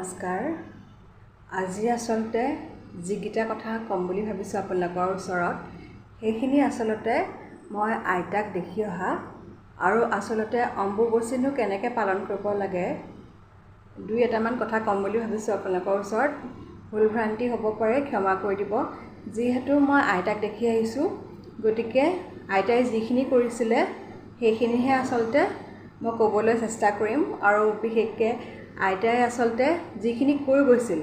নমস্কাৰ। আজি আচলতে যিগিটা কথা কম বুলি ভাবিছোঁ আপোনালোকৰ ওচৰত সেইখিনি আচলতে মই আইতাক দেখি অহা আৰু আচলতে অম্বুবাচীনো কেনেকৈ পালন কৰিব লাগে দুই এটামান কথা কম বুলি ভাবিছোঁ আপোনালোকৰ ওচৰত। ভুল ভ্ৰান্তি হ'ব পাৰে, ক্ষমা কৰি দিব। যিহেতু মই আইতাক দেখি আহিছোঁ, গতিকে আইতাই যিখিনি কৰিছিলে সেইখিনিহে আচলতে মই ক'বলৈ চেষ্টা কৰিম আৰু বিশেষকৈ আইতাই আচলতে যিখিনি কৈ গৈছিল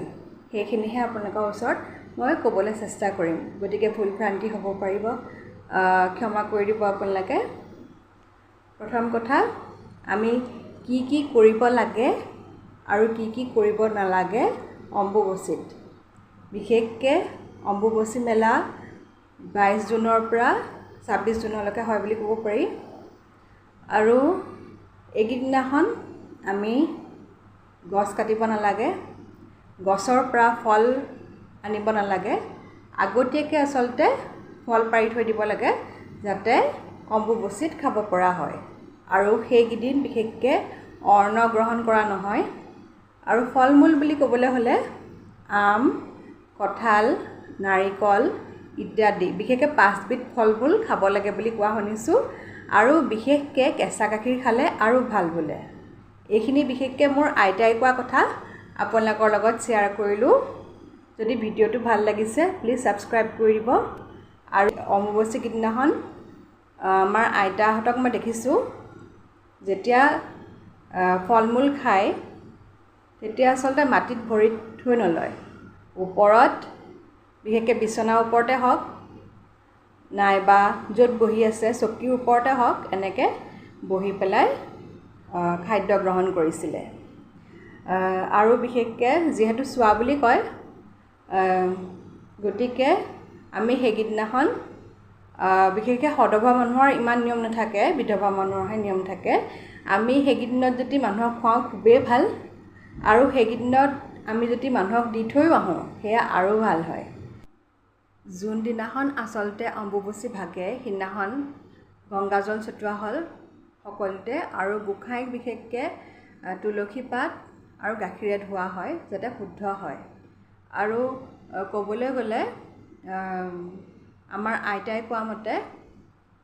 সেইখিনিহে আপোনালোকৰ ওচৰত মই ক'বলৈ চেষ্টা কৰিম। গতিকে ভুল ভ্ৰান্তি হ'ব পাৰিব, ক্ষমা কৰি দিব আপোনালোকে। প্ৰথম কথা, আমি কি কি কৰিব লাগে আৰু কি কি কৰিব নালাগে অম্বুবাচীত। বিশেষকৈ অম্বুবাচী মেলা 22 জুনৰ পৰা 26 জুনলৈকে হয় বুলি ক'ব পাৰি। আৰু এইকেইদিনাখন আমি গছ কাটিব নালাগে, গছৰ পৰা ফল আনিব নালাগে। আগতীয়াকৈ আচলতে ফল পাৰি থৈ দিব লাগে যাতে অম্বুবাচীত খাব পৰা হয়। আৰু সেইকেইদিন বিশেষকৈ অন্ন গ্ৰহণ কৰা নহয়। আৰু ফল মূল বুলি ক'বলৈ হ'লে আম, কঁঠাল, নাৰিকল ইত্যাদি বিশেষকৈ 5বিধ ফল মূল খাব লাগে বুলি কোৱা শুনিছোঁ। আৰু বিশেষকৈ কেঁচা গাখীৰ খালে আৰু ভাল বোলে। এইখিনি বিশেষকৈ মোৰ আইতাই কোৱা কথা আপোনালোকৰ লগত শ্বেয়াৰ কৰিলোঁ। যদি ভিডিঅ'টো ভাল লাগিছে প্লিজ ছাবস্ক্ৰাইব কৰি দিব। আৰু অম্বুবাচী কেইদিনাখন আমাৰ আইতাহঁতক মই দেখিছোঁ যেতিয়া ফল মূল খায় তেতিয়া আচলতে মাটিত ভৰি থৈ নলয়, ওপৰত বিশেষকৈ বিচনাৰ ওপৰতে হওক নাইবা য'ত বহি আছে চকীৰ ওপৰতে হওক এনেকৈ বহি পেলাই খাদ্য গ্ৰহণ কৰিছিলে। আৰু বিশেষকৈ যিহেতু চোৱা বুলি কয়, গতিকে আমি সেইকেইদিনাখন বিশেষকৈ সদবা মানুহৰ ইমান নিয়ম নাথাকে, বিধৱা মানুহৰহে নিয়ম থাকে। আমি সেইকেইদিনত যদি মানুহক খুৱাওঁ খুবেই ভাল, আৰু সেইকেইদিনত আমি যদি মানুহক দি থৈও আহোঁ সেয়া আৰু ভাল হয়। যোনদিনাখন আচলতে অম্বুবাচী ভাগে সেইদিনাখন গংগাজল ছটিওৱা হ'ল সকলোতে, আৰু গোঁসাইক বিশেষকৈ তুলসী পাত আৰু গাখীৰে ধোৱা হয় যাতে শুদ্ধ হয়। আৰু ক'বলৈ গ'লে আমাৰ আইতাই কোৱা মতে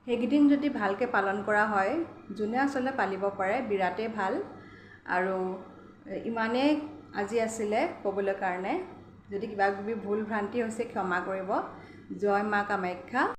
সেইকেইদিন যদি ভালকৈ পালন কৰা হয়, যোনে আচলতে পালিব পাৰে বিৰাটেই ভাল। আৰু ইমানেই আজি আছিলে ক'বলৈ কাৰণে। যদি কিবা কিবি ভুল ভ্ৰান্তি হৈছে ক্ষমা কৰিব। জয় মা কামাখ্যা।